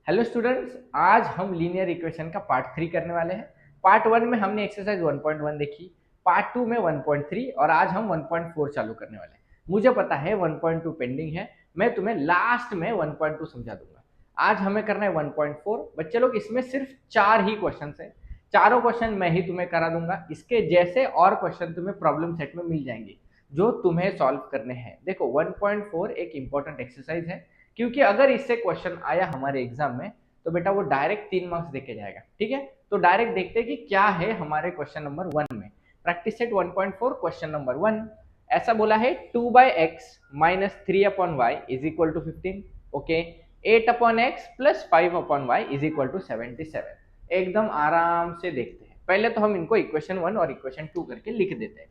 Hello students, आज हम linear equation का पार्ट 3 करने वाले हैं। पार्ट 1 में हमने एक्सरसाइज 1.1 देखी, पार्ट 2 में 1.3 और आज हम 1.4 चालू करने वाले हैं। मुझे पता है 1.2 पेंडिंग है, मैं तुम्हें लास्ट में 1.2 समझा दूंगा। आज हमें करना है 1.4। बच्चे लोग, इसमें सिर्फ 4 ही क्वेश्चन है, चारों क्वेश्चन मैं ही तुम्हें करा दूंगा। इसके जैसे और क्वेश्चन तुम्हें प्रॉब्लम सेट में मिल जाएंगे जो तुम्हें सॉल्व करने हैं। देखो 1.4 एक इंपॉर्टेंट एक्सरसाइज है, क्योंकि अगर इससे क्वेश्चन आया हमारे एग्जाम में तो बेटा वो डायरेक्ट 3 मार्क्स देके जाएगा। ठीक है, तो डायरेक्ट देखते हैं कि क्या है हमारे क्वेश्चन नंबर 1 में। प्रैक्टिस सेट 1.4 क्वेश्चन नंबर 1 ऐसा बोला है 2/x minus 3/y is equal to 15। Okay, 8/x plus 5/y is equal to 77। एकदम आराम से देखते हैं। पहले तो हम इनको इक्वेशन 1 और इक्वेशन 2 करके लिख देते हैं।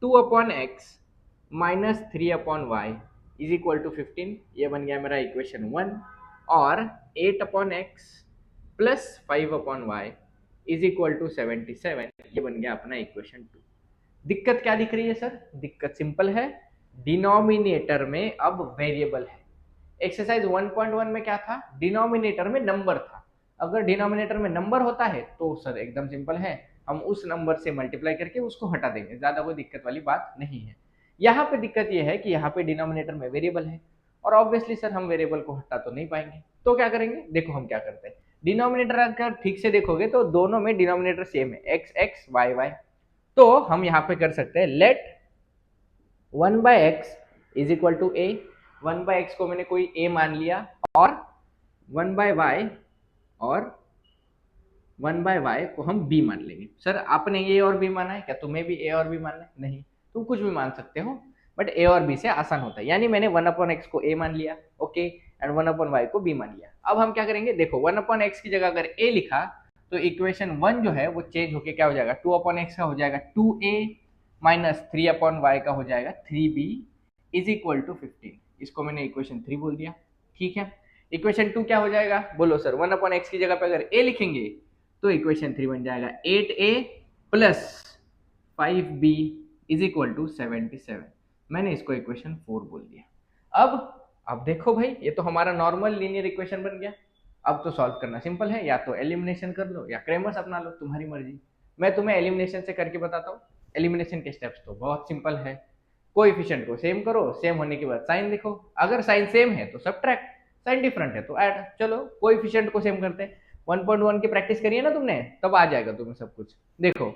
2/x minus 3/y is equal to 15, ये बन गया मेरा इक्वेशन 1। और 8/x plus 5/y is equal to 77, ये बन गया अपना इक्वेशन 2। दिक्कत क्या दिख रही है सर? दिक्कत सिंपल है, डिनोमिनेटर में अब वेरिएबल है। एक्सरसाइज 1.1 में क्या था? डिनोमिनेटर में नंबर था। अगर डिनोमिनेटर में नंबर होता है तो सर एकदम सिंपल है, हम उस नंबर से मल्टीप्लाई करके उसको हटा देंगे, ज्यादा कोई दिक्कत वाली बात नहीं है। यहाँ पे दिक्कत यह है कि यहाँ पे डिनोमिनेटर में वेरिएबल है और ऑब्वियसली सर हम वेरिएबल को हटा तो नहीं पाएंगे, तो क्या करेंगे? देखो हम क्या करते हैं, डिनोमिनेटर अगर ठीक से देखोगे तो दोनों में डिनोमिनेटर सेम है, एक्स एक्स वाई वाई। तो हम यहाँ पे कर सकते हैं let 1/x is equal to a. 1/x को मैंने कोई a मान लिया और 1/y और 1/y को हम b मान लेंगे। सर आपने a और b माना है क्या? तुम्हें भी a और b मानना है? नहीं, तुम कुछ भी मान सकते हो, बट a और b से आसान होता है। यानी मैंने 1/x को a मान लिया, ओके, एंड 1/y को b मान लिया। अब हम क्या करेंगे? देखो 1/x की जगह अगर a लिखा तो इक्वेशन 1 जो है वो चेंज होके क्या हो जाएगा? 2/x का हो जाएगा 2a माइनस 3/y का हो जाएगा 3b इज इक्वल टू 15। इसको मैंने इक्वेशन 3 बोल दिया। ठीक है, इक्वेशन 2 क्या हो जाएगा? बोलो सर। 1/x की जगह पे अगर a लिखेंगे तो इक्वेशन 3 बन जाएगा 8a plus 5b is equal to 77। मैंने इसको इक्वेशन 4 बोल दिया। अब देखो भाई, ये तो हमारा नॉर्मल लीनियर इक्वेशन बन गया। अब तो सॉल्व करना सिंपल है, या तो एलिमिनेशन कर लो या क्रेमर्स अपना लो, तुम्हारी मर्जी। मैं तुम्हें एलिमिनेशन से करके बताता हूँ। एलिमिनेशन के स्टेप्स तो बहुत सिंपल है। कोएफिशिएंट को सेम करो, सेम होने के बाद साइन देखो, अगर साइन सेम है तो सब्ट्रैक्ट, साइन डिफरेंट है तो ऐड। चलो कोएफिशिएंट को सेम करते हैं। 1.1 की प्रैक्टिस करिए ना तुमने, तब आ जाएगा तुम्हें सब कुछ। देखो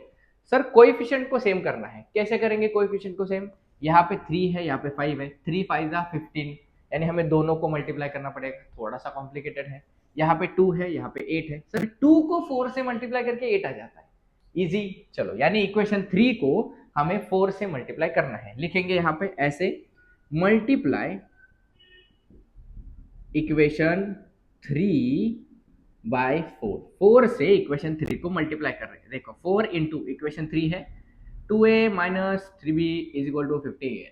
सर, कोएफिशिएंट को सेम करना है, कैसे करेंगे कोएफिशिएंट को सेम? यहाँ पे 3 है, यहाँ पे 5 है, 3 5 15, यानी हमें दोनों को मल्टीप्लाई करना पड़ेगा, थोड़ा सा कॉम्प्लिकेटेड है। यहाँ पे 2 है, यहाँ पे 8 है, सर 2 को 4 से मल्टीप्लाई करके 8 आ जाता है, इजी। चलो, यानी इक्वेशन 3 को हमें 4 से मल्टीप्लाई करना है। लिखेंगे यहाँ पे ऐसे, मल्टीप्लाई इक्वेशन 3/4। 4 से इक्वेशन 3 को मल्टीप्लाई कर रहे हैं। देखो 4 इंटू इक्वेशन 3 है 2a minus 3b is equal to 15।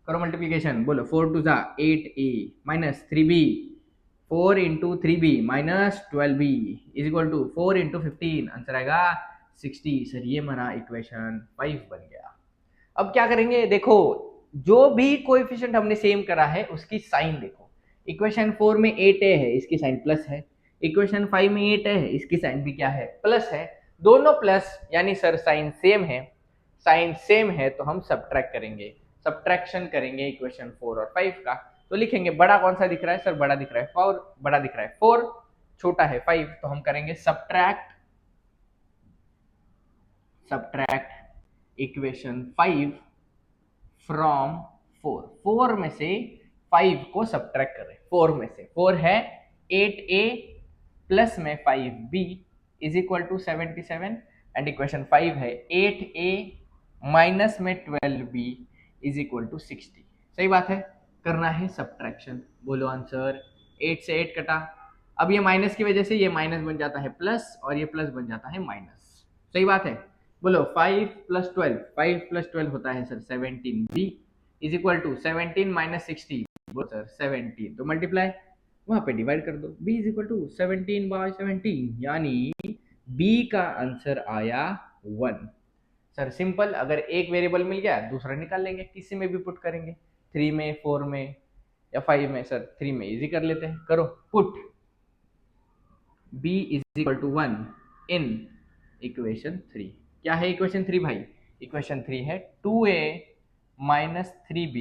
करो मल्टीप्लीकेशन, बोलो 4 टू जा 8a minus 3b, 4 into 3b minus 12b is equal to 4 into 15, answer आएगा 60। सर ये हमारा इक्वेशन 5 बन गया। अब क्या करेंगे? देखो जो भी कोएफिशिएंट हमने सेम करा है उसकी साइन देखो। इक्वेशन 4 में 8a है, इसकी साइन प्लस है। इक्वेशन 5 में 8 है, इसकी साइन भी क्या है? प्लस है। दोनों प्लस, यानी सर साइन सेम है। साइन सेम है तो हम सब्ट्रैक्ट करेंगे, सब्ट्रैक्शन करेंगे इक्वेशन 4 और 5 का। तो लिखेंगे बड़ा कौन सा दिख रहा है? सर बड़ा दिख रहा है 4, बड़ा दिख रहा है 4, छोटा है 5, तो हम करेंगे सब्ट्रैक्ट इक्वेशन 5 फ्रॉम 4। 4 में से 5 को सब्ट्रैक्ट करें। 4 में से 4 है 8a प्लस में 5b is equal to 77, and equation 5 है 8a माइनस में 12b इज इक्वल टू 60। सही बात है, करना है सब्ट्रैक्शन। बोलो आंसर। 8 से 8 कटा, अब ये माइनस की वजह से ये माइनस बन जाता है प्लस और ये प्लस बन जाता है माइनस। सही बात है। बोलो 5 प्लस 12, 5 प्लस 12 होता है sir 17b is equal to 17 minus 60। बोलो सर 17, तो मल्टीप्लाई वहां पे डिवाइड कर दो, b इज इक्वल टू 17/17, यानी b का आंसर आया 1। सर सिंपल, अगर एक वेरिएबल मिल गया दूसरा निकाल लेंगे, किसी में भी पुट करेंगे, 3 में 4 में या 5 में। सर 3 में इजी कर लेते हैं, करो put b is equal to 1 in equation 3। क्या है इक्वेशन 3 भाई? इक्वेशन 3 है 2a minus 3b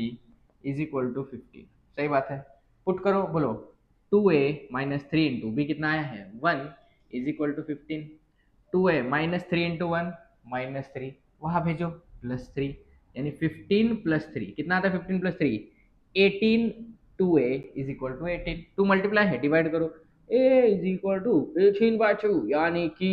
is equal to 15। सही बात है, पुट करो, बोलो 2a माइनस 3 इंटू बी कितना आया है 1 is equal to 15। 2a minus 3 into 1 minus 3, वहां भेजो प्लस 3, यानी 15 प्लस 3 कितना आता है 15 plus 3 18। 2a is equal to 18, 2 multiply है डिवाइड करो, a इज इक्वल टू 18/2 यानी कि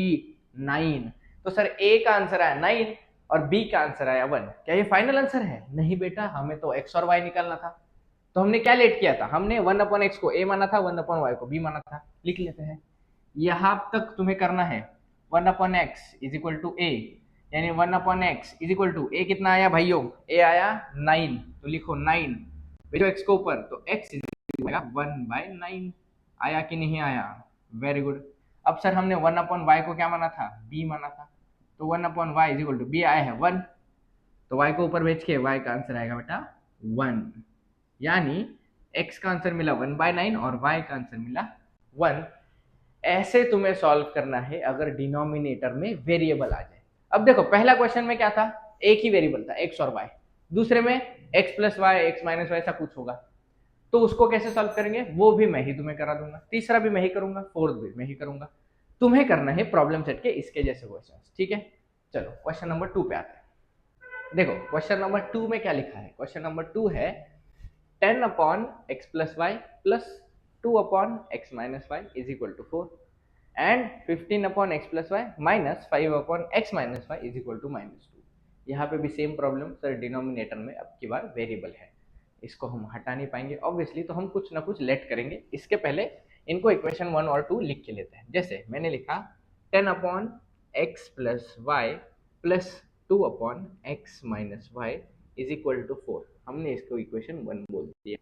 9। तो सर a का आंसर आया 9 और b का आंसर आया 1। क्या ये फाइनल आंसर है? नहीं बेटा, हमें तो x और y निकालना था। तो हमने क्या लेट किया था? हमने 1/x को a माना था, 1/y को b माना था। लिख लेते हैं, यहां तक तुम्हें करना है 1/x is equal to a, यानी 1/x is equal to a कितना आया भाइयों? a आया 9, तो लिखो 9, भेजो x को ऊपर, तो x इज इक्वल 1/9 आया कि नहीं आया? Very good. अब सर हमने 1/y को क्या माना था? b माना था, तो 1/y is equal to b आया है 1, तो y को ऊपर भेज के y का आंसर आएगा बेटा 1, यानी x का आंसर मिला 1/9 और y का आंसर मिला 1। ऐसे तुम्हें सॉल्व करना है अगर डिनोमिनेटर में वेरिएबल आ जाए। अब देखो पहला क्वेश्चन में क्या था? एक ही वेरिएबल था x और y, दूसरे में x plus y x minus y ऐसा कुछ होगा, तो उसको कैसे सॉल्व करेंगे वो भी मैं ही तुम्हें करा दूंगा, तीसरा भी मैं ही करूंगा, फोर्थ भी मैं ही करूंगा। तुम्हें करना है प्रॉब्लम सेट के इसके जैसे क्वेश्चन, ठीक है? चलो क्वेश्चन नंबर 2 पे आते हैं। देखो क्वेश्चन नंबर 2 में क्या लिखा है? क्वेश्चन नंबर 2 है 10/x plus y plus 2/x minus y is equal to 4 and 15/x plus y minus 5/x minus y is equal to -2। यहाँ पे भी सेम प्रॉब्लम सर, डिनोमिनेटर में अब की बार वेरिएबल है, इसको हम हटा नहीं पाएंगे ऑब्वियसली, तो हम कुछ ना कुछ लेट करेंगे। इसके पहले इनको इक्वेशन 1 और 2 लिख के लेते हैं। जैसे मैंने लिखा 10/x plus y plus 2/x minus y is equal to 4, हमने इसको इक्वेशन 1 बोल दिया।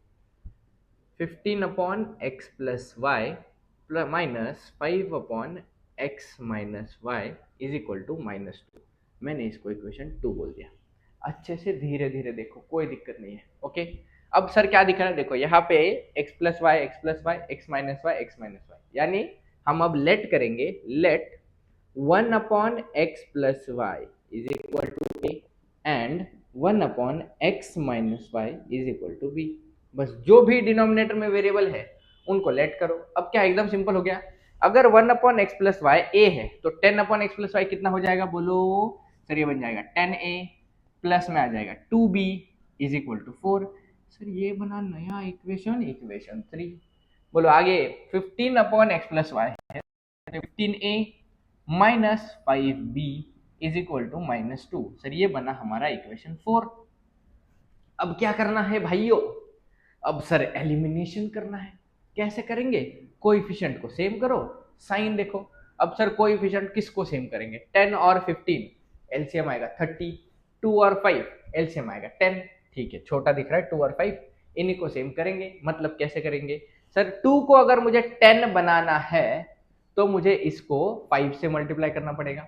15/x plus y minus 5/x minus y is equal to -2, मैंने इसको इक्वेशन 2 बोल दिया। अच्छे से धीरे धीरे देखो, कोई दिक्कत नहीं है, ओके? अब सर क्या दिख रहा है? देखो यहाँ पे x plus y x minus y, यानी हम अब लेट करेंगे, let 1/x plus y is equal to a and 1/x minus y is equal to b। बस जो भी डिनोमिनेटर में वेरिएबल है उनको लेट करो। अब क्या एकदम सिंपल हो गया, अगर 1/x प्लस वाई a है तो 10/x प्लस वाई कितना हो जाएगा? बोलो सर, ये बन जाएगा 10a प्लस में आ जाएगा 2b is equal to 4। Sir ये बना नया इक्वेशन, इक्वेशन 3। बोलो आगे 15/x प्लस वाई है 15a minus 5b is equal to -2। Sir ये बना हमारा इक्वेशन 4। अब क्या करना है भाइयों? अब सर एलिमिनेशन करना है। कैसे करेंगे? कोएफिशिएंट को सेम करो, साइन देखो। अब सर कोएफिशिएंट किसको सेम करेंगे? 10 और 15 एलसीएम आएगा 30, 2 और 5 एलसीएम आएगा 10। ठीक है, छोटा दिख रहा है 2 और 5, इन्हीं को सेम करेंगे। मतलब कैसे करेंगे? सर 2 को अगर मुझे 10 बनाना है तो मुझे इसको 5 से मल्टीप्लाई करना पड़ेगा,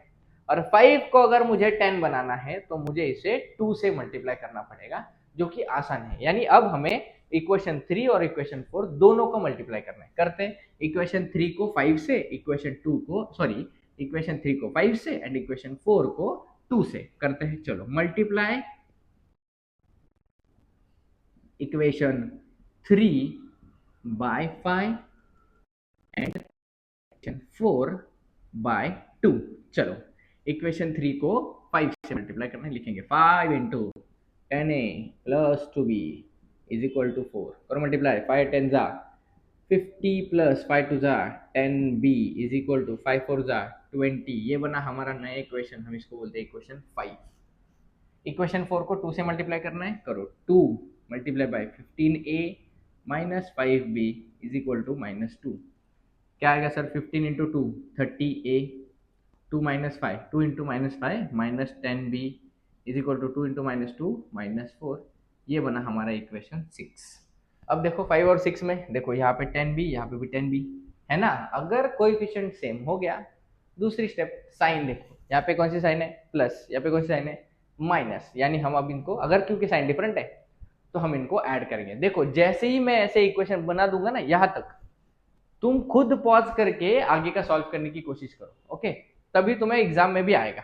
और 5 को अगर मुझे 10 बनाना है तो मुझे इसे 2 से मल्टीप्लाई करना पड़ेगा, जो कि आसान है। यानी अब हमें इक्वेशन 3 और इक्वेशन 4 दोनों को मल्टीप्लाई करना है। करते हैं, इक्वेशन 3 को 5 से, इक्वेशन 3 को 5 से एंड इक्वेशन 4 को 2 से करते हैं। चलो multiply equation 3 by 5 and equation 4 by 2। चलो इक्वेशन 3 को 5 से मल्टीप्लाई करना है, लिखेंगे 5 into 10a plus 2b is equal to 4। करो मल्टीप्लाई, 5 10 जा 50 प्लस 5 2 जा 10b इज इक्वल टू 5 4 जा 20। ये बना हमारा नया इक्वेशन, हम इसको बोलते हैं इक्वेशन 5। इक्वेशन 4 को 2 से मल्टीप्लाई करना है, करो 2 multiply by 15a minus 5b is equal to -2। क्या आएगा sir? 15 into 2 30a, 2 minus 5, 2 into -5 minus 10b is equal to 2 into -2 -4। ये बना हमारा इक्वेशन 6। अब देखो 5 और 6 में देखो, यहाँ पे 10b, यहाँ पे भी 10b है ना। अगर कोएफिशिएंट सेम हो गया, दूसरी स्टेप साइन देखो, यहाँ पे कौन सी साइन है? प्लस, यहाँ पे कौन सी साइन है? माइनस। यानी हम अब इनको, अगर क्योंकि साइन डिफरेंट है तो हम इनको ऐड करेंगे। देखो जैसे ही मैं ऐसे इक्वेशन बना दूंगा ना यहाँ तक, तुम खुद पॉज करके आगे का सॉल्व करने की कोशिश करो, ओके, तभी तुम्हें एग्जाम में भी आएगा।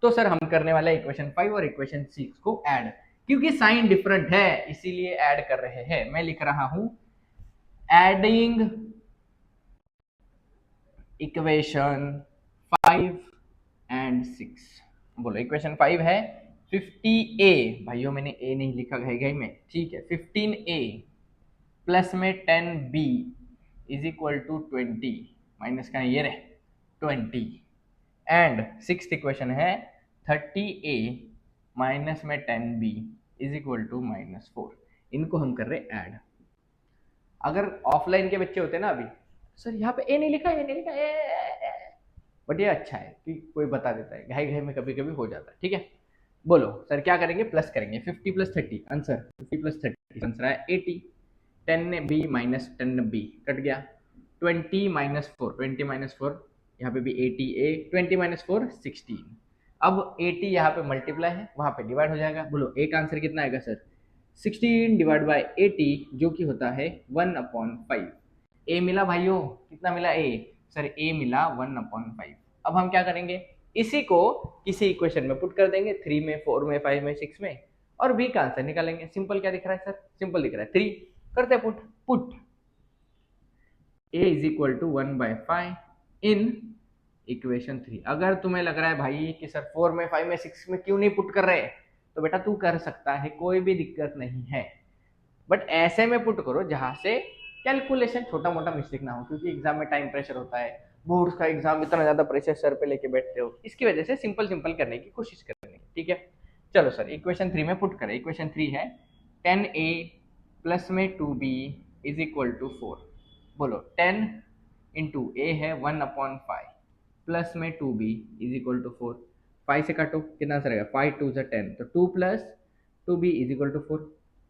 तो सर हम करने वाले इक्वेशन 5 और इक्वेशन 6 को ऐड, क्योंकि साइन डिफरेंट है इसीलिए ऐड कर रहे हैं। मैं लिख रहा हूं एडिंग इक्वेशन 5 एंड 6। बोलो इक्वेशन 5 है 50a, भाइयों मैंने a नहीं लिखा घाई में, ठीक है, 15a प्लस में 10b is equal to 20, minus का ये रहे 20, एंड सिक्स इक्वेशन है 30a माइनस में 10b इज इक्वल टू -4। इनको हम कर रहे ऐड। अगर ऑफलाइन के बच्चे होते ना अभी, सर यहाँ पे ए नहीं लिखा, ए नहीं लिखा, बट ये अच्छा है कि कोई बता देता है, घाई घाई में कभी कभी हो जाता है, ठीक है। बोलो सर क्या करेंगे, प्लस करेंगे, 50 प्लस 30 आंसर, 50 प्लस 30 आंसर है 80, 10b माइनस 10b कट गया, 20 माइनस 4, 20 माइनस 4, यहाँ पे भी 80a, 20 माइनस 4 16। अब 80 यहाँ पे मल्टीप्लाई है, वहाँ पे डिवाइड हो जाएगा। बोलो एक आंसर कितना आएगा सर, 16 डिवाइड बाई 80 जो कि होता है 1/5। ए मिला भाइयों, कितना मिला ए, सर ए मिला 1/5। अब हम क्या करेंगे, इसी को किसी इक्वेशन में पुट कर देंगे, 3 में, 4 में, 5 में, 6 में, और बी का आंसर निकालेंगे। सिंपल क्या दिख रहा है सर, सिंपल दिख रहा है 3, करते put, put a is equal to 1/5 in equation 3। अगर तुम्हें लग रहा है भाई कि सर 4 में, 5 में, 6 में क्यों नहीं पुट कर रहे, तो बेटा तू कर सकता है, कोई भी दिक्कत नहीं है, बट ऐसे में पुट करो जहां से कैलकुलेशन छोटा मोटा मिस्टेक ना हो, क्योंकि एग्जाम में टाइम प्रेशर होता है, बोर्ड का एग्जाम इतना ज्यादा प्रेशर सर पे लेके बैठते हो, इसकी वजह से सिंपल सिंपल करने की कोशिश करेंगे, ठीक है। चलो सर इक्वेशन 3 में पुट करें। इक्वेशन 3 है 10a प्लस में 2b इज इक्वल टू 4। बोलो 10 इंटू ए है 1/5 प्लस में 2b इज इक्वल टू 4, 5 से काटो कितना आंसर आएगा, 5 2 से 10, तो 2 plus 2b is equal to 4,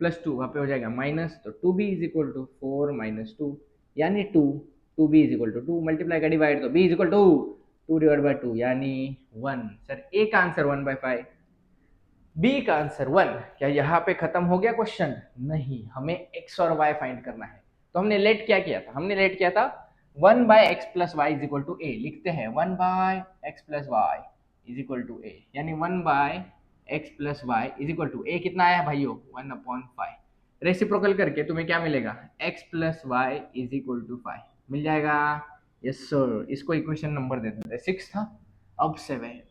plus 2 वहाँ पे हो जाएगा माइनस, तो 2b is equal to 4 minus 2, यानी 2, 2b is equal to 2, multiply का डिवाइड, तो b is equal to 2 divide by 2 यानी 1। सर ए का आंसर 1/5, बी का आंसर 1। क्या यहाँ पे खत्म हो गया क्वेश्चन, नहीं, हमें x और y फाइंड करना है। तो हमने लेट क्या किया था, हमने लेट किया था 1/x plus y is equal to A, लिखते हैं 1/x plus y is equal to A, यानी 1/x plus y is equal to A कितना आया भाइयों 1/5। रेसिप्रोकल करके तुम्हें क्या मिलेगा, x plus y is equal to 5 मिल जाएगा। यस सर, इसको इक्वेशन नंबर दे देते हैं, 6 था, अब 7।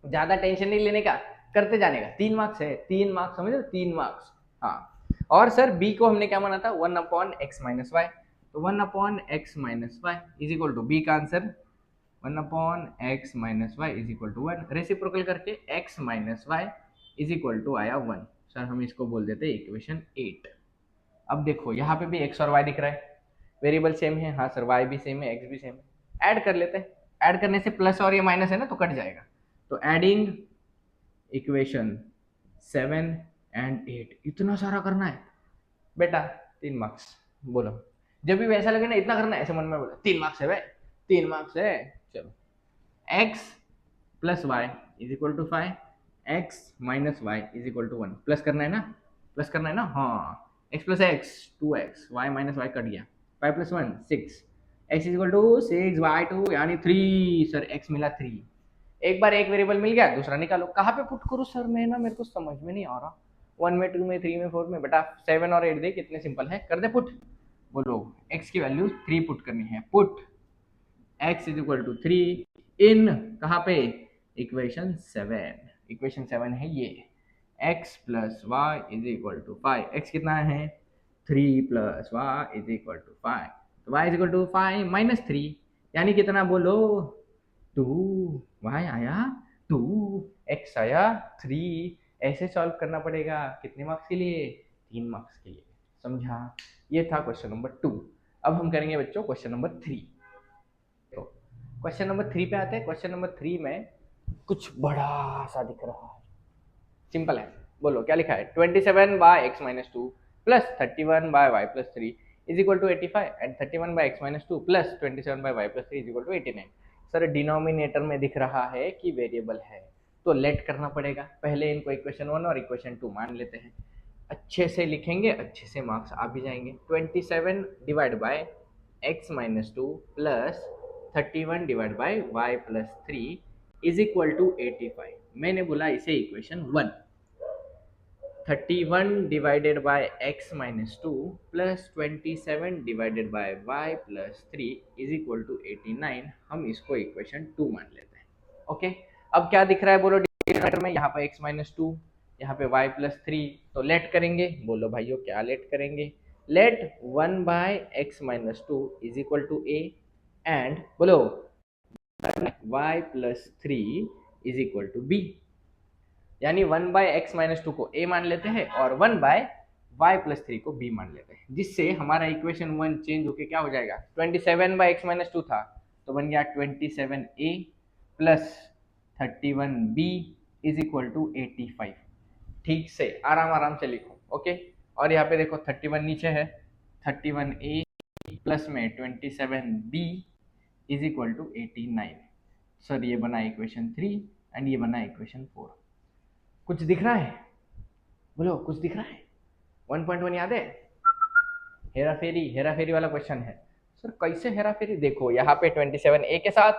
ज्यादा टेंशन नहीं लेने का, करते जाने का, 3 मार्क्स है, 3 मार्क्स समझ लो, 3 मार्क्स। हाँ, और सर बी को हमने क्या माना था 1/x माइनस वाई, तो 1/x minus y is equal to, B का answer 1/x minus y is equal to 1। Reciprocal करके x minus y is equal to आया 1। सर हम इसको बोल देते हैं इक्वेशन 8। अब देखो यहाँ पे भी x और y दिख रहा है, वेरिएबल सेम है, हाँ सर y भी सेम है, x भी सेम है, ऐड कर लेते हैं। ऐड करने से प्लस और ये माइनस है ना, तो कट जाएगा। तो एडिंग इक्वेशन 7 एंड 8, इतना सारा करना है बेटा, 3 मार्क्स। बोलो जब भी वैसा लगे ना इतना करना है, ऐसे मन में बोलो 3 मार्क्स है भाई, 3 मार्क्स है। चलो x plus y is equal to 5, x minus y is equal to 1, plus करना है ना, प्लस करना है ना, हाँ, x plus x 2x, y minus y cut गया, 5 plus 1 6, x is equal to 6 y 2 यानी 3। सर x मिला 3, एक बार एक वेरिएबल मिल गया, दूसरा निकालो। कहाँ पे पुट करूँ सर, मैं ना, मेरे को समझ में नहीं आ रहा, 1 में 2 में 3 में 4 में, बेटा 7 और 8 दे, कितने सिंपल है, कर दे पुट। बोलो x की वैल्यू 3 पुट करनी है, put x is equal to 3 in कहाँ पे, इक्वेशन 7। इक्वेशन 7 है ये, x plus y is equal to 5, x कितना है 3 plus y is equal to 5, तो y is equal to 5 minus 3 यानी कितना, बोलो 2, y आया 2, x आया 3। ऐसे सॉल्व करना पड़ेगा, कितने मार्क्स के लिए, 3 मार्क्स के लिए, समझा। ये था क्वेश्चन नंबर 2। अब हम करेंगे बच्चों क्वेश्चन नंबर 3। तो क्वेश्चन नंबर 3 पे आते हैं। क्वेश्चन नंबर 3 में कुछ बड़ा सा दिख रहा है, सिंपल है। बोलो क्या लिखा है, 27/x-2 plus 31/y+3 is equal to 85 and 31/x-2 plus 27/y+3 is equal to 89। Sir denominator में दिख रहा है कि वेरिएबल है, तो लेट करना पड़ेगा। पहले इनको इक्वेशन 1 और इक्वेशन 2 मान लेते हैं, अच्छे से लिखेंगे, अच्छे से मार्क्स आ भी जाएंगे। 27 divide by x minus two plus 31 divide by y plus three is equal to 85। मैंने बोला इसे equation 1। 31 divided by x minus two plus 27 divided by y plus three is equal to 89। हम इसको इक्वेशन 2 मान लेते हैं। ओके, अब क्या दिख रहा है बोलो डिनोमिनेटर में? यहाँ पे x माइनस टू, यहाँ पे y प्लस थ्री। तो लेट करेंगे, बोलो भाइयों क्या लेट करेंगे? Let 1 by x minus two is equal to a and बोलो y plus three is equal to b। यानी 1 बाय एक्स माइनस टू को a मान लेते हैं और 1 बाय y प्लस थ्री को b मान लेते हैं, जिससे हमारा इक्वेशन 1 चेंज होके क्या हो जाएगा? 27 बाय एक्स माइनस टू था तो बन गया 27a plus 31b is equal to 85। ठीक से आराम आराम से लिखो। ओके, और यहाँ पे देखो 31 नीचे है, 31a प्लस में 27b is equal to 89। Sir ये बना इक्वेशन 3 एंड ये बना इक्वेशन 4। कुछ दिख रहा है? बोलो कुछ दिख रहा है? 1.1 याद है? हेरा फेरी वाला क्वेश्चन है। सर कैसे हेरा फेरी? देखो यहाँ पे 27a के साथ,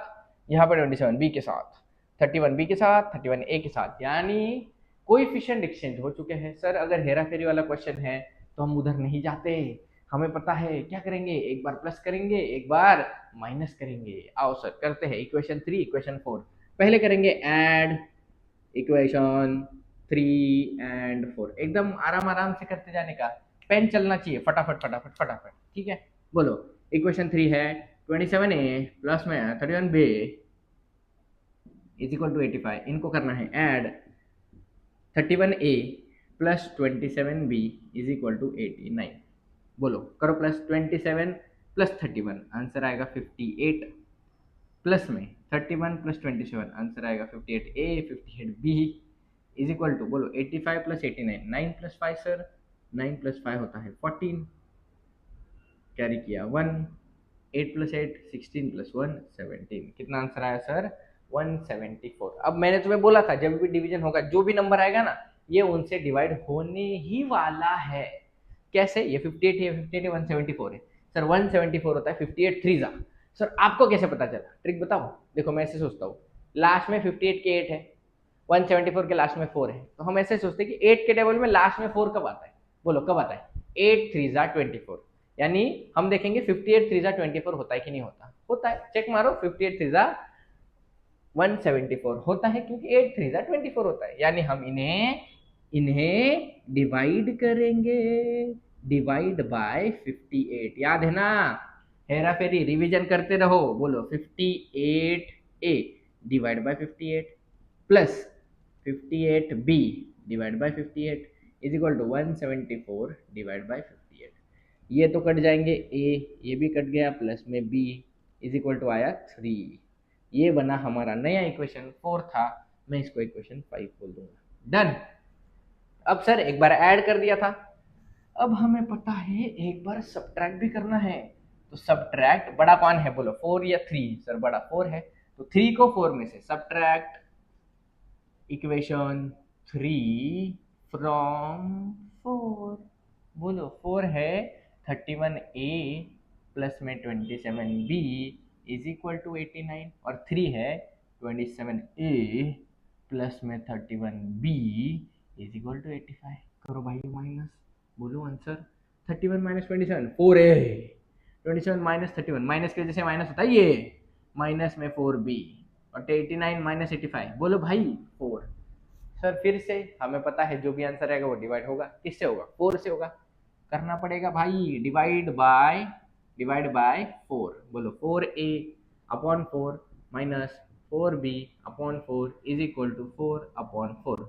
यहाँ पे 27b के साथ, 31b के साथ, 31a के साथ, यानी कोएफिशिएंट एक्सचेंज हो चुके हैं। सर अगर हेरा फेरी वाला क्वेश्चन है तो हम उधर नहीं जाते, हमें पता है क्या करेंगे, एक बार प्लस करेंगे एक बार माइनस करेंगे। आओ सर करते हैं इक्वेशन 3 इक्वेशन 4। पहले करेंगे ऐड इक्वेशन 3 एंड 4, एकदम आराम आराम से करते जाने का, पेन चलना चाहिए फटाफट फटाफट फटाफट। ठीक है, बोलो इक्वेशन 3 है 27a प्लस में 31b इज इक्वल टू 85। इनको करना है add 31a plus 27b is equal to 89। बोलो करो प्लस 27 प्लस 31, आंसर आएगा 58 प्लस में 31 प्लस 27, आंसर आएगा 58a 58b is equal to बोलो 85 प्लस 89, 9 प्लस 5 सर, 9 प्लस 5 होता है 14, कैरी किया 1, 8 प्लस 8 16 प्लस 1 17। कितना आंसर आया सर? 174। अब मैंने तुम्हें बोला था जब भी डिवीजन होगा जो भी नंबर आएगा ना ये उनसे डिवाइड होने ही वाला है। कैसे? ये 58 है, 58 है, 174 है सर, 174 होता है 58 थ्री जा। सर आपको कैसे पता चला? ट्रिक बताओ। देखो मैं ऐसे सोचता हूँ, लास्ट में 58 के 8 है, 174 के लास्ट में 4 है, तो हम ऐसे सोचते हैं कि 8 के टेबल में लास्ट में 4 कब आता है? बोलो कब आता है? 8 थ्री जा 24। यानी हम देखेंगे 58 थ्री जा 24 होता है कि नहीं होता? होता है, चेक मारो 58 थ्री जा 174 होता है क्योंकि 8 थ्री जा 24 होता है। यानी हम इन्हें इन्हें डिवाइड करेंगे, डिवाइड बाय 58। याद है ना? हेरा फेरी रिवीजन करते रहो। बोलो 58a divide by 58 plus 58b divide by 58 is equal to 174 divide by 58। ये तो कट जाएंगे a, ये भी कट गया, प्लस में b इज इक्वल टू आया 3। ये बना हमारा नया इक्वेशन 4 था, मैं इसको इक्वेशन 5 बोल दूंगा। डन। अब सर एक बार ऐड कर दिया था, अब हमें पता है एक बार सब्ट्रैक्ट भी करना है। तो सब्ट्रैक्ट बड़ा कौन है? बोलो 4 या 3? सर बड़ा 4 है, तो 3 को 4 में से सब्ट्रैक्ट इक्वेशन 3 फ्रॉम 4। बोलो 4 है 31a प्लस में 27b इज इक्वल टू 89 और 3 है 27a प्लस में 31b इज इक्वल टू 85। करो भाई माइनस, बोलो answer 31 minus 27 4a, 27 minus 31, minus की वजह से माइनस होता है ये, माइनस में 4b और 89 माइनस 85, बोलो भाई 4। सर फिर से हमें पता है जो भी आंसर आएगा वो डिवाइड होगा, किससे होगा? 4 से होगा, करना पड़ेगा भाई डिवाइड बाय 4। बोलो 4a upon 4 minus 4b upon 4 is equal to 4 upon 4।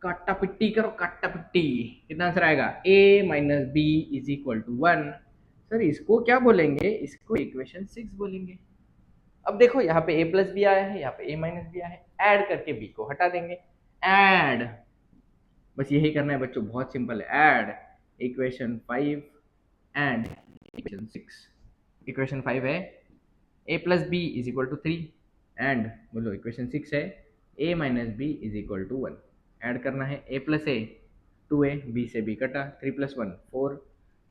काटा पिट्टी करो, काटा पिट्टी। कितना आंसर आएगा? a minus b is equal to 1। Sir इसको क्या बोलेंगे? इसको इक्वेशन 6 बोलेंगे। अब देखो यहाँ पे a प्लस बी आया है, यहाँ पे a माइनस बी आया है, ऐड करके b को हटा देंगे। ऐड, बस यही करना है बच्चों, बहुत सिंपल है। Add equation 5 and equation 6। Equation 5 है a plus b is equal to 3 and बोलो इक्वेशन 6 है a minus b is equal to 1। Add करना है a plus a 2a, b से b कटा, 3 प्लस 1 4,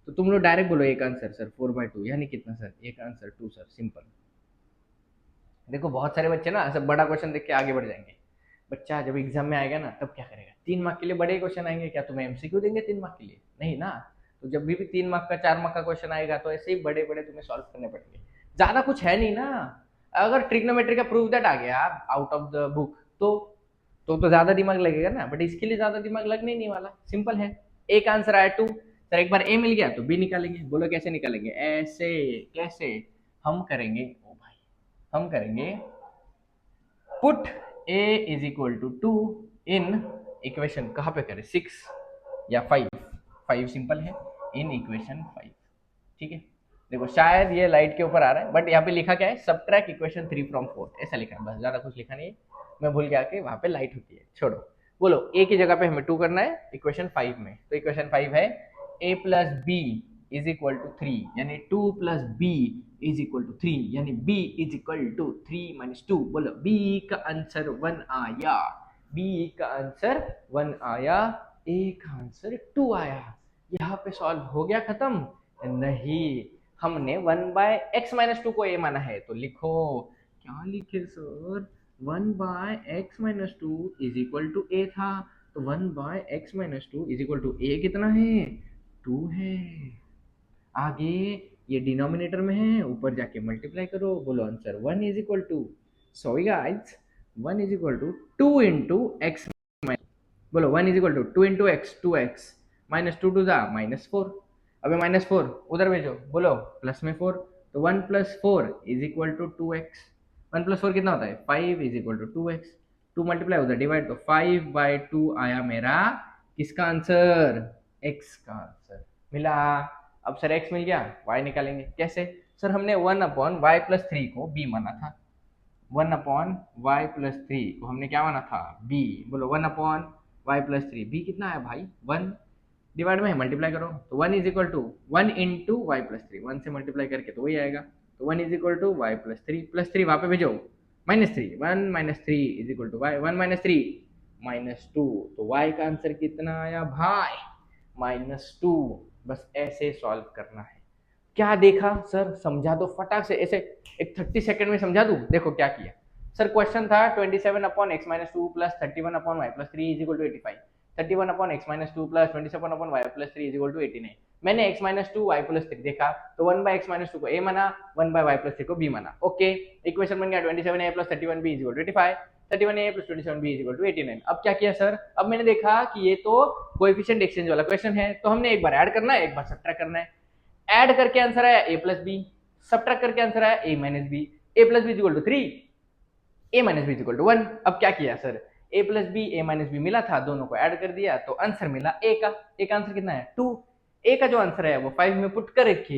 तो तुम लोग डायरेक्ट बोलो एक आंसर सर 4/2 यानी कितना सर, एक आंसर 2 सर, सिंपल। देखो बहुत सारे बच्चे ना ऐसे बड़ा क्वेश्चन देख के आगे बढ़ जाएंगे। बच्चा जब एग्जाम में आएगा ना तब क्या करेगा, 3 मार्क के लिए बड़े क्वेश्चन आएंगे, क्या तुम्हें एमसीक्यू देंगे 3 मार्क के लिए, नहीं ना। तो जब भी 3 मार्क का 4 मार्क का क्वेश्चन आएगा तो ऐसे ही बड़े बड़े तुम्हें सॉल्व करने पड़ेंगे, ज्यादा कुछ है नहीं ना। अगर ट्रिग्नोमेट्री का प्रूफ दैट आ गया आउट ऑफ द बुक तो ज्यादा दिमाग लगेगा ना, बट इसके लिए ज्यादा दिमाग लगने नहीं वाला, सिंपल है। एक आंसर आया 2 सर, एक बार ए मिल गया तो बी निकालेंगे, बोलो कैसे निकालेंगे, ऐसे कैसे हम करेंगे, ओ भाई हम करेंगे put a is equal to 2 in equation, कहाँ पे करें 6 या 5, 5 सिंपल है, इन इक्वेशन 5, ठीक है। देखो शायद ये लाइट के ऊपर आ रहा है, बट यहाँ पे लिखा क्या है, सबट्रैक्ट इक्वेशन 3 फ्रॉम 4, ऐसा लिखा है, बस ज्यादा कुछ लिखा नहीं है, मैं भूल गया कि वहां पे लाइट होती है, छोड़ो। बोलो a की जगह पे हमें 2 करना है इक्वेशन 5 में, तो इक्वेशन 5 है a plus b is equal to 3, यानी 2 plus b is equal to 3, यानी b is equal to 3 minus 2। बोलो b का आंसर 1 आया, b का आंसर 1 आया, a का आंसर 2 आया। यहाँ पे सॉल्व हो गया, खत्म? नहीं, हमने 1/x-2 को a माना है, तो लिखो, क्या लिखे sir, 1/x-2 is equal to a था, तो 1/x-2 is equal to a कितना है, 2 है। आगे ये डिनोमिनेटर में है, ऊपर जाके मल्टीप्लाई करो, बोलो answer 1 is equal to, sorry guys, 1 is equal to 2 into x, बोलो 1 is equal to 2 into x, 2x minus 2 टू जा -4, अबे -4 उधर भेजो, बोलो प्लस में 4, तो 1 plus 4 is equal to 2x, 1 plus 4 कितना होता है 5 is equal to 2x, 2 multiply उधर डिवाइड, तो 5/2 आया मेरा किसका आंसर, x का आंसर मिला। अब सर x मिल गया, y निकालेंगे कैसे, सर हमने 1/y+3 को b माना था, 1/y+3 को हमने क्या माना था, b, बोलो 1/y+3, b कितना है भाई 1, डिवाइड में मल्टीप्लाई करो, तो 1 is equal to 1 into y+3, 1 से मल्टीप्लाई करके तो वही आएगा, तो 1 इज इक्वल टू y+3, +3 वहां पे भेजो, -3, 1 -3 इज इक्वल टू y, 1 -3 -2, तो y का आंसर कितना आया भाई, -2। बस ऐसे सॉल्व करना है। क्या देखा सर, समझा दो फटाक से, ऐसे एक 30 सेकंड में समझा दूं। देखो क्या किया सर, क्वेश्चन था 27/x-2 plus 31/y+3 is equal to 85, 31/x-2 plus 27/y+3 is equal to 89। मैंने x-2 y+3 देखा, तो 1/x-2 को a माना, 1/y+3 को b माना, ओके। इक्वेशन बन गया 27a plus 31b is equal to 85, 31a plus 27b is equal to 89। अब क्या किया सर, अब मैंने देखा कि ये तो कोएफिशिएंट एक्सचेंज वाला क्वेश्चन है, तो हमने एक बार ऐड करना है, एक बार सब्ट्रैक्ट करना है। ऐड करके आंसर आया a प्लस बी, सब्ट्रैक्ट करके आंसर आया a minus b, a plus b is equal to 3, a minus b is equal to 1। अब क्या किया sir, a plus b a minus b मिला था, दोनों को ऐड कर दिया, तो आंसर मिला a का, a का आंसर कितना है 2, a का जो आंसर है वो 5 में पुट करके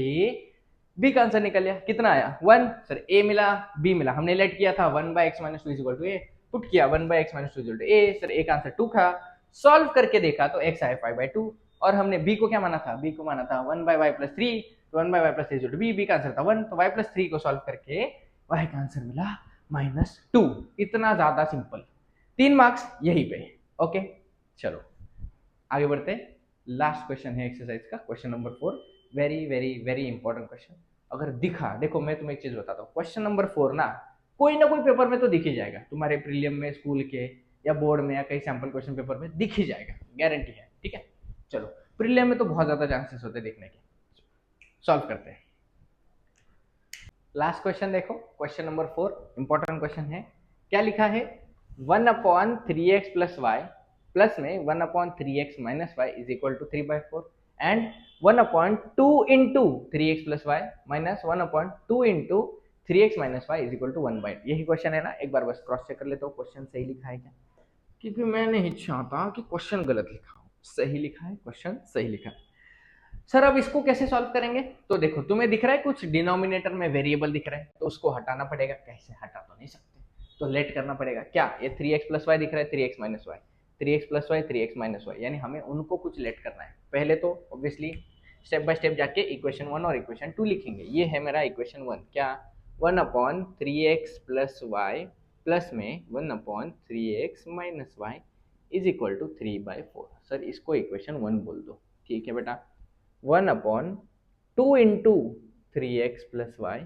b का आंसर निकल गया, कितना आया 1, सर a मिला b मिला, हमने लेट किया था 1/x-2 is equal to a, put किया 1/x-2 is equal to a, sir a का आंसर 2 था, सॉल्व करके देखा तो x आया 5/2, और हमने b को क्या माना था, b को माना था 1/y+3, तो 1/y+3 is equal to b का आंसर था 1, तो y+3 को सॉल्व करके y का आंसर मिला -2। इतना ज्यादा सिंपल, 3 मार्क्स यहीं पे, ओके। चलो आगे बढ़ते, लास्ट क्वेश्चन है एक्सरसाइज का, question number 4, very very very important question. अगर दिखा, देखो मैं तुम्हें एक चीज बताता हूँ, क्वेश्चन नंबर 4 ना कोई पेपर में तो दिख ही जाएगा, तुम्हारे प्रीलियम में, स्कूल के या बोर्ड में, या कई सैंपल क्वेश्चन पेपर में दिख ही जाएगा, गारंटी है, ठीक है। चलो प्रीलियम में तो बहुत ज्यादा चांसेस होते दिखने के, सॉल्व करते हैं। लास्ट क्वेश्चन देखो, क्वेश्चन नंबर 4, इंपॉर्टेंट क्वेश्चन है। क्या लिखा है, 1/3x प्लस वाई, प्लस में 1/3x minus y is equal to 3/4, and 1/2 into 3x plus y minus 1/2 into 3x minus y is equal to 1/8। यही क्वेश्चन है ना, एक बार बस क्रॉस चेक कर लेते हो क्वेश्चन सही लिखा है क्या, क्योंकि मैं नहीं चाहता कि क्वेश्चन गलत लिखा हो, सही लिखा है क्वेश्चन, सही लिखा है। सर अब इसको कैसे सॉल्व करेंगे, तो देखो तुम्हें दिख रहा है कुछ डिनोमिनेटर में वेरिएबल दिख रहा है, तो उसको हटाना पड़ेगा, कैसे हटा तो नहीं सकते, तो लेट करना पड़ेगा, क्या ये 3x प्लस वाई दिख रहा है, 3x minus y, 3x plus y, 3x minus y, यानी हमें उनको कुछ लेट करना है। पहले तो ऑब्वियसली स्टेप बाय स्टेप जाके इक्वेशन 1 और इक्वेशन 2 लिखेंगे। ये है मेरा इक्वेशन 1, क्या 1/3x प्लस वाई प्लस में 1/3x minus y is equal to 3/4। Sir इसको इक्वेशन 1 बोल दो, ठीक है बेटा। 1/2 into 3x plus y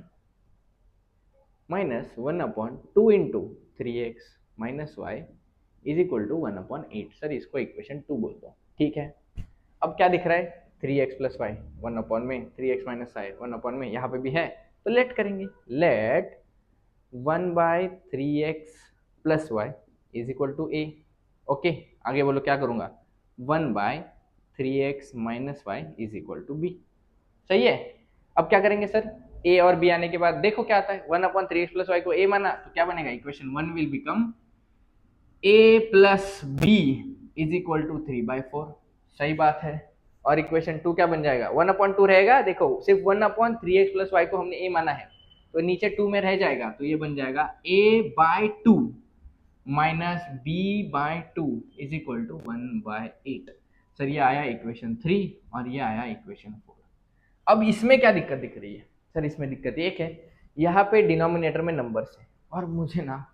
minus 1/2 into 3x minus y is equal to 1/8। Sir इसको इक्वेशन 2 बोलता हूँ, ठीक है। अब क्या दिख रहा है, 3x प्लस वाई 1 में 3x माइनस वाई 1 में, यहाँ पे भी है तो लेट करेंगे। Let 1/3x plus y is equal to a. Okay, आगे बोलो क्या करूँगा, 1/3x minus y is equal to b. सही है। अब क्या करेंगे सर, ए और बी आने के बाद देखो क्या आता है, 1/3x प्लस वाई को ए माना तो क्या बनेगा, equation 1 will become a plus b is equal to 3/4। सही बात है। और इक्वेशन 2 क्या बन जाएगा, 1/2 रहेगा, देखो सिर्फ 1/3x प्लस वाई को हमने ए माना है तो नीचे 2 में रह जाएगा, तो ये बन जाएगा a/2 minus b/2 is equal to 1/8। Sir ये आया इक्वेशन 3 और ये आया इक्वेशन 4। अब इसमें क्या दिक्कत दिख रही है सर, इसमें दिक्कत एक है, यहाँ पे डिनोमिनेटर में नंबर्स है और मुझे ना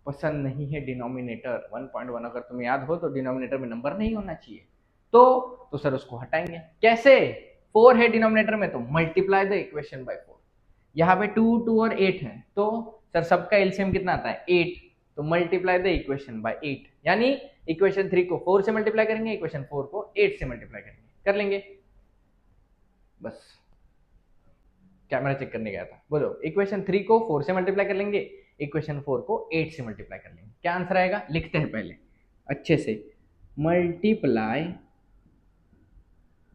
पसंद नहीं है डिनोमिनेटर। 1.1 अगर तुम्हें याद हो तो डिनोमिनेटर में नंबर नहीं होना चाहिए, तो सर उसको हटाएंगे कैसे, 4 है डिनोमिनेटर में तो मल्टीप्लाई द इक्वेशन बाय 4। यहाँ पे 2 2 और 8 है तो सर सबका एलसीएम कितना आता है 8, तो मल्टीप्लाई द इक्वेशन बाय 8, यानी इक्वेशन 3 को 4 से मल्टीप्लाई करेंगे, इक्वेशन 4 को 8 से मल्टीप्लाई करेंगे, कर लेंगे। बस कैमरा चेक करने गया था, बोलो इक्वेशन 3 को 4 से मल्टीप्लाई कर लेंगे, इक्वेशन 4 को 8 से मल्टीप्लाई कर लेंगे, क्या आंसर आएगा, लिखते हैं पहले अच्छे से, multiply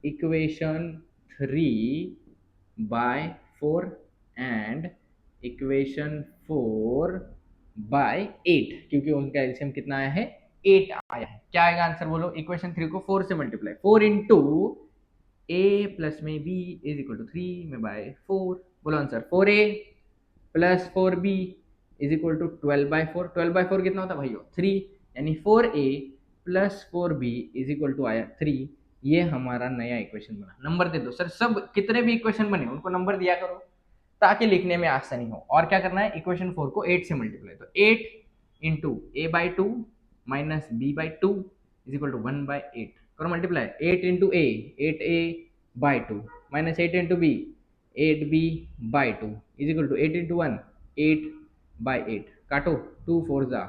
equation 3 by 4 and equation 4 by 8, क्योंकि उनका एलसीएम कितना आया है 8 आया है। क्या आएगा आंसर बोलो, इक्वेशन 3 को 4 से मल्टीप्लाई, 4 इंटू a प्लस में b इज इक्वल टू 3 में बाय 4, बोलो answer 4a plus 4b is equal to 12/4। 12/4 कितना होता है भाइयों 3, यानी 4a plus 4b is equal to आया 3। ये हमारा नया इक्वेशन बना। नंबर दे दो सर, सब कितने भी इक्वेशन बने उनको नंबर दिया करो ताकि लिखने में आसानी हो। और क्या करना है, इक्वेशन 4 को 8 से मल्टीप्लाई, तो 8 into a/2 minus b/2 is equal to 1/8, करो multiply, 8 into a 8a/2 minus 8 into b 8b/2 is equal to 8 into 1 8/8, काटो 2 4 जा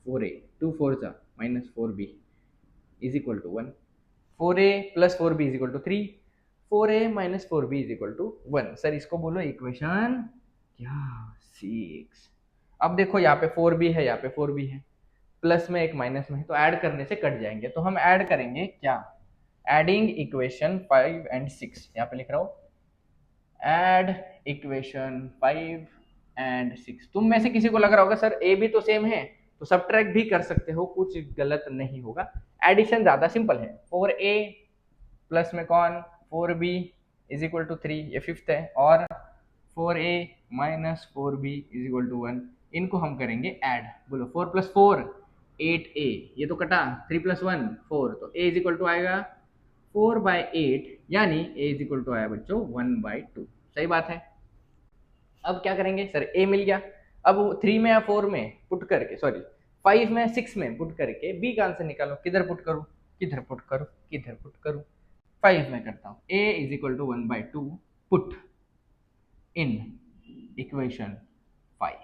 4a 2 4 जा minus 4b is equal to 1, 4a plus 4b is equal to 3, 4a minus 4b is equal to 1। Sir इसको बोलो equation क्या 6। अब देखो यहाँ पे 4b है, यहाँ पे 4b है, प्लस में एक माइनस में है तो ऐड करने से कट जाएंगे, तो हम ऐड करेंगे क्या, एडिंग इक्वेशन 5 एंड 6, यहाँ पे लिख रहा हूँ एड इक्वेशन 5 एंड 6। तुम में से किसी को लग रहा होगा सर ए भी तो सेम है तो सब्ट्रैक्ट भी कर सकते हो, कुछ गलत नहीं होगा, एडिशन ज्यादा सिंपल है। 4a प्लस में कौन 4b इज इक्वल टू 3, ये फिफ्थ है, और 4a minus 4b is equal to 1, इनको हम करेंगे ऐड, बोलो 4 प्लस 4 8a, ये तो कटा, 3 प्लस 1 4, तो a इज इक्वल टू आएगा 4/8, यानी a इज इक्वल टू आया बच्चों 1/2। सही बात है। अब क्या करेंगे सर, a मिल गया, अब 3 में या 4 में पुट करके, सॉरी 5 में 6 में पुट करके b का आंसर निकालो, किधर पुट करूं किधर पुट करूं किधर पुट करूं, 5 में करता हूं, a is equal to 1/2 put in equation 5।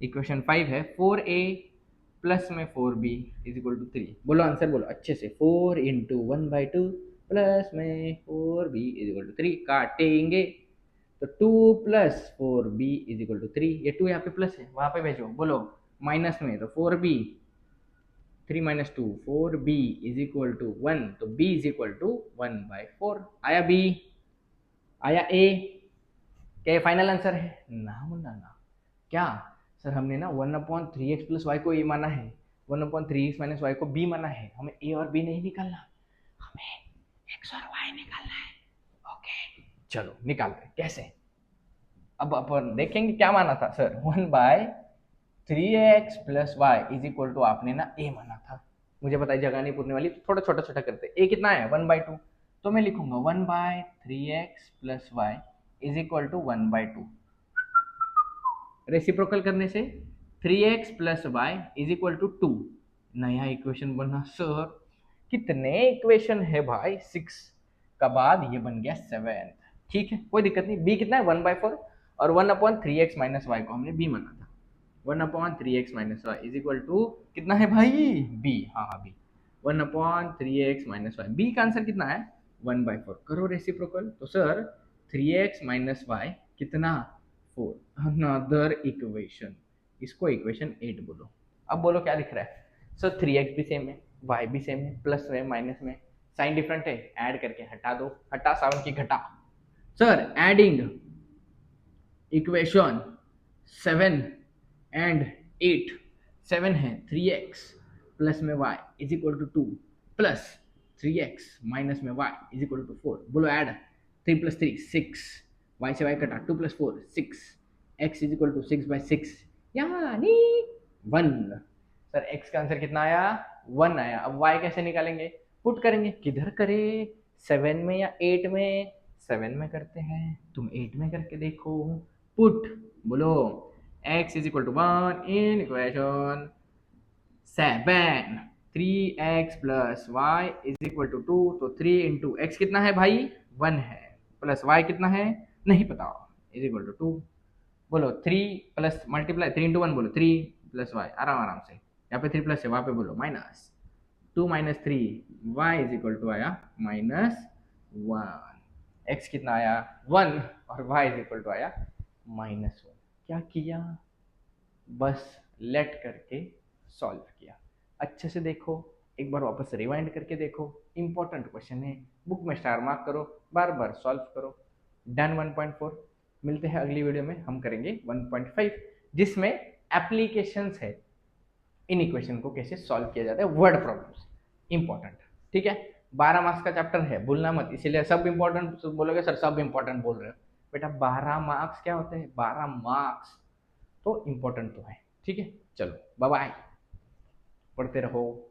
इक्वेशन 5 है 4a प्लस में 4b इज इक्वल टू 3, बोलो आंसर बोलो अच्छे से, 4 इंटू 1/2 प्लस में 4b इज इक्वल टू 3, काटेंगे तो 2 plus 4b is equal to 3, ये 2 यहाँ पे प्लस है वहां पे भेजो, बोलो माइनस में तो 4b 3 minus 2 4b is equal to 1, तो b इज इक्वल टू 1/4। आया b, आया a, क्या ये फाइनल आंसर है ना मुन्ना ना, क्या सर हमने ना 1/3x प्लस वाई को a माना है, 1/3x माइनस वाई को b माना है, हमें a और b नहीं निकालना, हमें x और y निकालना है। ओके चलो निकालते हैं कैसे। अब अपन देखेंगे क्या माना था sir, 1/3x plus y is equal to आपने ना a माना था, मुझे पता है जगह नहीं पूरने वाली तो थोड़ा छोटा छोटा करते, a कितना है 1/2, तो मैं लिखूंगा 1/3x plus y is equal to 1/2, reciprocal करने से 3x plus y is equal to 2, नया इक्वेशन बना। सर कितने इक्वेशन है भाई 6, का बाद ये बन गया 7। ठीक है, कोई दिक्कत नहीं। b कितना है 1/4 और 1/3x - y को हमने b माना था। 1/3x - y is equal to कितना है भाई b। हाँ हाँ b 1/3x - y। b का आंसर कितना है 1/4। करो रेसिप्रोकल तो सर 3x - y कितना 4। अनदर इक्वेशन, इसको इक्वेशन 8 बोलो। अब बोलो क्या लिख रहा है सर 3x भी सेम है y भी सेम है, प्लस में माइनस में साइन डिफरेंट है, ऐड करके हटा दो। हटा सावन की घटा। Sir adding equation 7 and 8। 7 है 3x प्लस में y is equal to 2 plus 3x minus में y इज इक्वल टू 4। बोलो ऐड 3 प्लस 3 6, y से y कटा 2 plus 4 6, x is equal to 6/6 यानी 1। सर x का आंसर कितना आया 1 आया। अब y कैसे निकालेंगे, पुट करेंगे। किधर करें 7 में या 8 में? 7 में करते हैं, तुम 8 में करके देखो। पुट बोलो x is equal to 1 in equation 7। 3x plus y is equal to 2, तो 3 इंटू एक्स कितना है भाई 1 है, प्लस y कितना है नहीं पता, इज इक्वल टू 2। बोलो 3 प्लस मल्टीप्लाई 3 इंटू 1 बोलो 3 प्लस y, आराम आराम से। यहाँ पे 3 प्लस है, वहाँ पे बोलो minus 2 minus 3 y is equal to आया -1। x कितना आया 1 और y इज इक्वल टू आया -1। क्या किया, बस लेट करके सॉल्व किया। अच्छे से देखो, एक बार वापस रिवाइंड करके देखो। इंपॉर्टेंट क्वेश्चन है, बुक में स्टार मार्क करो, बार बार सॉल्व करो। डन 1.4। मिलते हैं अगली वीडियो में, हम करेंगे 1.5 जिसमें एप्लीकेशंस है इन इक्वेशन को कैसे सॉल्व किया जाता है, वर्ड प्रॉब्लम्स इंपॉर्टेंट। ठीक है, 12 मार्क्स का चैप्टर है, भूलना मत। इसीलिए सब इंपॉर्टेंट बोलोगे सर सब इंपॉर्टेंट बोल रहे हो, बेटा 12 मार्क्स क्या होते हैं, 12 मार्क्स तो इंपॉर्टेंट तो है। ठीक है, चलो बाय बाय, पढ़ते रहो।